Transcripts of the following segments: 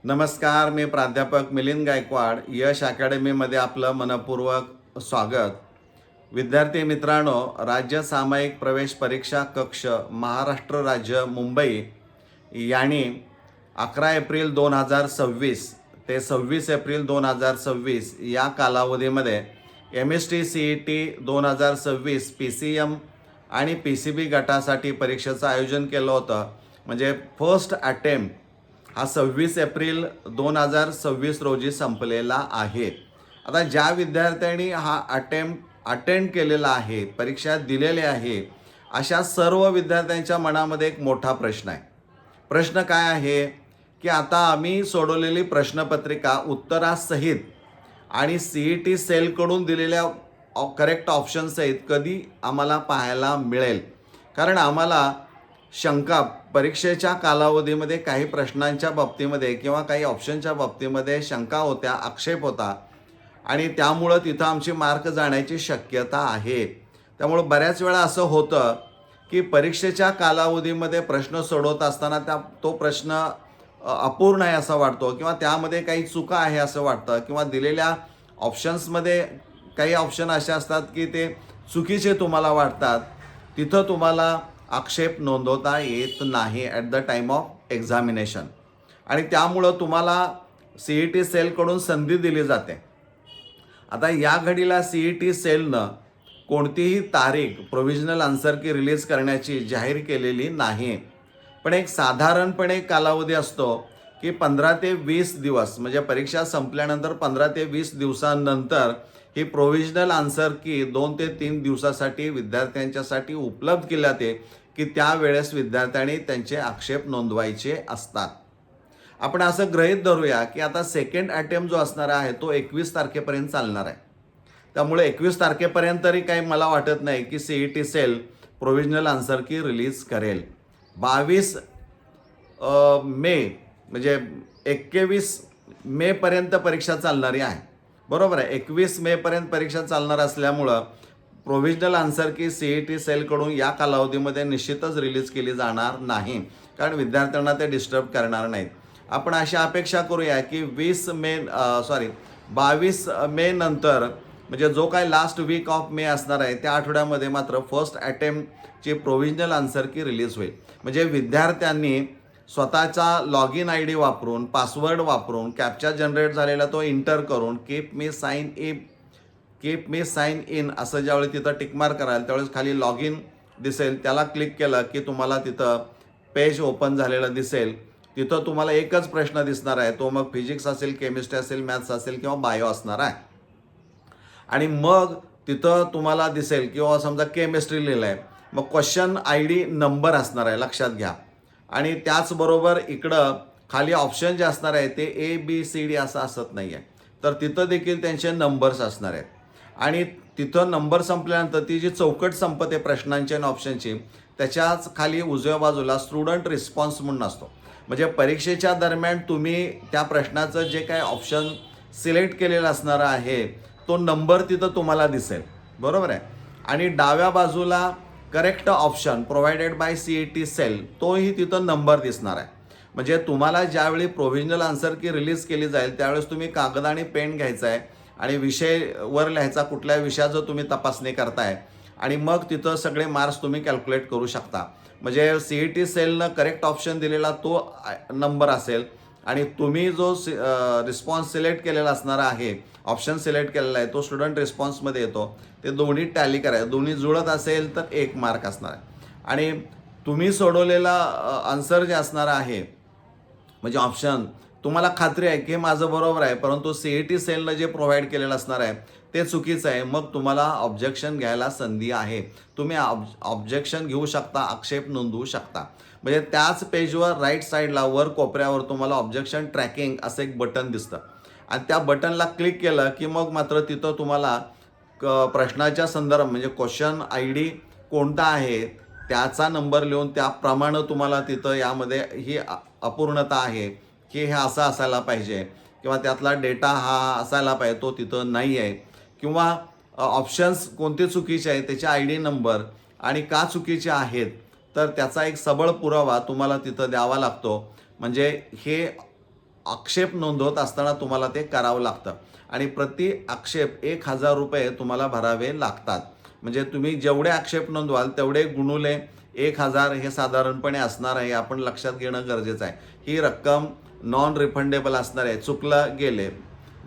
नमस्कार, मी प्राध्यापक मिलिंद गायकवाड. यश अकॅडमीमध्ये आपलं मनपूर्वक स्वागत. विद्यार्थी मित्रांनो, राज्य सामायिक प्रवेश परीक्षा कक्ष महाराष्ट्र राज्य मुंबई यांनी 11 एप्रिल 2026 ते 26 एप्रिल 2026 या कालावधीमध्ये MST-CET 2026 PCM आणि PCB गटासाठी परीक्षेचं आयोजन केलं होतं. म्हणजे फर्स्ट अटेम्प्ट हा 26 एप्रिल 2026 रोजी संपलेला आहे. आता ज्या विद्यार्थ्यांनी हा अटेंड केलेला आहे, परीक्षा दिलेली आहे, अशा सर्व विद्यार्थ्यांच्या मनामध्ये एक मोठा प्रश्न आहे. प्रश्न काय आहे की आता आम्ही सोडवलेली प्रश्नपत्रिका उत्तरासहित आणि CET सेलकडून दिलेल्या करेक्ट ऑप्शनसहित कधी आम्हाला पाहायला मिळेल. कारण आम्हाला शंका परीक्षेच्या कालावधीमध्ये काही प्रश्नांच्या बाबतीमध्ये किंवा काही ऑप्शनच्या बाबतीमध्ये शंका होत्या, आक्षेप होता आणि त्यामुळं तिथं आमची मार्क जाण्याची शक्यता आहे. त्यामुळं बऱ्याच वेळा असं होतं की परीक्षेच्या कालावधीमध्ये प्रश्न सोडवत असताना तो प्रश्न अपूर्ण आहे असं वाटतो किंवा त्यामध्ये काही चुका आहे असं वाटतं किंवा दिलेल्या ऑप्शन्समध्ये काही ऑप्शन असे असतात की ते चुकीचे तुम्हाला वाटतात. तिथं तुम्हाला आक्षेप नोंदवता येत नाही at the time of examination आणि त्यामुळं तुम्हाला CET सेलकडून संधी दिली जाते. आता या घडीला CET सेलनं कोणतीही तारीख प्रोव्हिजनल आन्सर की रिलीज करण्याची जाहीर केलेली नाही. पण एक साधारणपणे कालावधी असतो की 15 ते 20 दिवस म्हणजे परीक्षा संपल्यानंतर 15 ते 20 दिवसांनंतर ही प्रोव्हिजनल आन्सर की 2 ते 3 दिवसासाठी विद्यार्थ्यांच्यासाठी उपलब्ध केली जाते की त्यावेळेस विद्यार्थ्यांनी त्यांचे आक्षेप नोंदवायचे असतात. आपण असं गृहीत धरूया की आता सेकंड अटेम्प्ट जो असणार आहे तो 21 तारखेपर्यंत चालणार आहे. त्यामुळे 21 तारखेपर्यंत तरी काही मला वाटत नाही की CET सेल प्रोव्हिजनल आन्सर की रिलीज करेल. 22 मे म्हणजे 21 मेपर्यंत परीक्षा चालणारी आहे. बरोबर आहे. 21 मेपर्यंत परीक्षा चालणार असल्यामुळं प्रोव्हिजनल आन्सर की CET सेलकडून या कालावधीमध्ये निश्चितच रिलीज केली जाणार नाही, कारण विद्यार्थ्यांना ते डिस्टर्ब करणार नाहीत. आपण अशी अपेक्षा करूया की 22 मे नंतर म्हणजे जो काय लास्ट वीक ऑफ मे असणार आहे त्या आठवड्यामध्ये मात्र फर्स्ट अटेम्प्टची प्रोव्हिजनल आन्सर की रिलीज होईल. म्हणजे विद्यार्थ्यांनी स्वतःचा लॉग इन ID वापरून, पासवर्ड वापरून, कॅप्चा जनरेट झालेला तो इंटर करून कीप मी साइन इन असं ज्यावेळी तिथं टिकमार्क कराल त्यावेळेस खाली लॉग इन दिसेल, त्याला क्लिक केलं की तुम्हाला तिथं पेज ओपन झालेलं दिसेल. तिथं तुम्हाला एकच प्रश्न दिसणार आहे, तो मग फिजिक्स असेल, केमिस्ट्री असेल, मॅथ्स असेल किंवा बायो असणार आहे. आणि मग तिथं तुम्हाला दिसेल किंवा समजा केमिस्ट्री लिहिलं आहे, मग क्वेश्चन ID नंबर असणार आहे, लक्षात घ्या. आणि त्याचबरोबर इकडं खाली ऑप्शन जे असणार आहे ते ABCD असं असत नाही आहे, तर तिथं देखील त्यांचे नंबर्स असणार आहेत. आणि तिथं नंबर संपल्यानंतर ती जी चौकट संपते प्रश्नांची आणि ऑप्शनची, त्याच्याच खाली उजव्या बाजूला स्टुडंट रिस्पॉन्स म्हणून असतो. म्हणजे परीक्षेच्या दरम्यान तुम्ही त्या प्रश्नाचं जे काय ऑप्शन सिलेक्ट केलेलं असणार आहे तो नंबर तिथं तुम्हाला दिसेल. बरोबर आहे. आणि डाव्या बाजूला correct option provided by CET cell तोही तिथं नंबर दिसणार आहे. म्हणजे तुम्हाला ज्यावेळी प्रोव्हिजनल आन्सर की रिलीज केली जाईल त्यावेळेस तुम्ही कागद आणि पेन घ्यायचा आहे आणि विषयवर लिहायचा, कुठल्या विषयाचं तुम्ही तपासणी करताय आणि मग तिथं सगळे मार्क्स तुम्ही कॅल्क्युलेट करू शकता. म्हणजे CET सेलनं करेक्ट ऑप्शन दिलेला तो नंबर असेल आणि तुम्ही जो रिस्पॉन्स सिलेक्ट केलेला असणार आहे, ऑप्शन सिलेक्ट केलेला आहे, तो स्टुडंट रिस्पॉन्समध्ये येतो. ते दोन्ही टॅली करायचं, दोन्ही जुळत असेल तर 1 मार्क असणार आहे. आणि तुम्ही सोडवलेला आन्सर जे असणार आहे म्हणजे ऑप्शन, तुम्हाला खात्री आहे की माझं बरोबर आहे, परंतु CET सेलनं जे प्रोव्हाइड केलेलं असणार आहे ते चुकीचं आहे, मग तुम्हाला ऑब्जेक्शन घ्यायला संधी आहे. तुम्ही ऑब्जेक्शन घेऊ शकता, आक्षेप नोंदवू शकता. म्हणजे त्याच पेजवर राईट साईडला वर कोपऱ्यावर तुम्हाला ऑब्जेक्शन ट्रॅकिंग असं एक बटन दिसतं आणि त्या बटनला क्लिक केलं की मग मात्र तिथं तुम्हाला प्रश्नाच्या संदर्भ म्हणजे क्वेश्चन ID कोणता आहे त्याचा नंबर लिहून त्याप्रमाणे तुम्हाला तिथं यामध्ये ही अपूर्णता आहे की हे असं असायला पाहिजे किंवा त्यातला डेटा हा असायला पाहिजे, तो तिथं नाही आहे, किंवा ऑप्शन्स कोणते चुकीचे आहेत त्याचे ID नंबर आणि का चुकीचे आहेत तर त्याचा एक सबळ पुरावा तुम्हाला तिथं द्यावा लागतो. म्हणजे हे आक्षेप नोंदवत असताना तुम्हाला ते करावं लागतं आणि प्रति आक्षेप 1,000 रुपये तुम्हाला भरावे लागतात. म्हणजे तुम्ही जेवढे आक्षेप नोंदवाल तेवढे गुणुले 1,000 हे साधारणपणे असणार आहे. आपण लक्षात घेणं गरजेचं आहे. ही रक्कम नॉन रिफंडेबल असणार आहे. चुकलं गेले,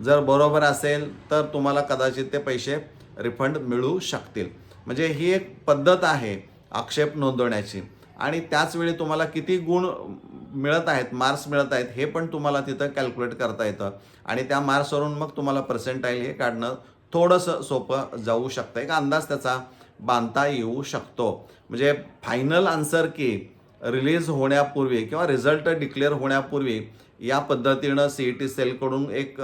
जर बरोबर असेल तर तुम्हाला कदाचित ते पैसे रिफंड मिळू शकतील. म्हणजे ही एक पद्धत आहे आक्षेप नोंदवण्याची आणि त्याचवेळी तुम्हाला किती गुण मिळत आहेत, मार्क्स मिळत आहेत हे पण तुम्हाला तिथं कॅल्क्युलेट करता येतं आणि त्या मार्क्सवरून मग तुम्हाला पर्सेंटाईल हे काढणं थोडंसं सोपं जाऊ शकतं. एक अंदाज त्याचा बांधता येऊ शकतो. म्हणजे फायनल आन्सर की रिलीज होण्यापूर्वी किंवा रिझल्ट डिक्लेअर होण्यापूर्वी या पद्धतीनं CET सेलकडून एक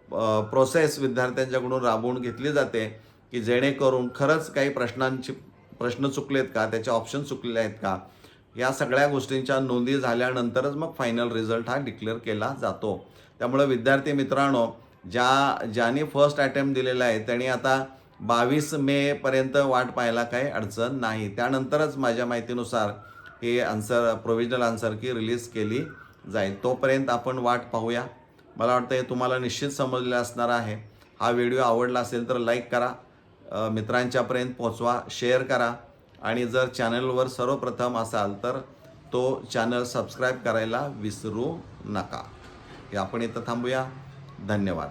प्रोसेस विद्यार्थ्यांच्याकडून राबवून घेतली जाते की जेणेकरून खरंच काही प्रश्न चुकलेत का, त्याचे ऑप्शन चुकलेले आहेत का, या सगळ्या गोष्टींच्या नोंदी झाल्यानंतरच मग फायनल रिझल्ट हा डिक्लेअर केला जातो. त्यामुळे विद्यार्थी मित्रांनो, ज्यांनी फर्स्ट अटेम्प्ट दिलेला आहे त्यांनी आता 22 मेपर्यंत वाट पाहायला काही अडचण नाही. त्यानंतरच माझ्या माहितीनुसार हे प्रोव्हिजनल आन्सर की रिलीज केली जाईल. तोपर्यंत आपण वाट पाहूया. मला वाटतं हे तुम्हाला निश्चित समजलं असणार आहे. हा व्हिडिओ आवडला असेल तर लाईक करा, मित्रांच्यापर्यंत पोहोचवा, शेअर करा आणि जर चॅनलवर सर्वप्रथम असाल तर तो चॅनल सबस्क्राईब करायला विसरू नका. हे आपण इथं थांबूया. धन्यवाद.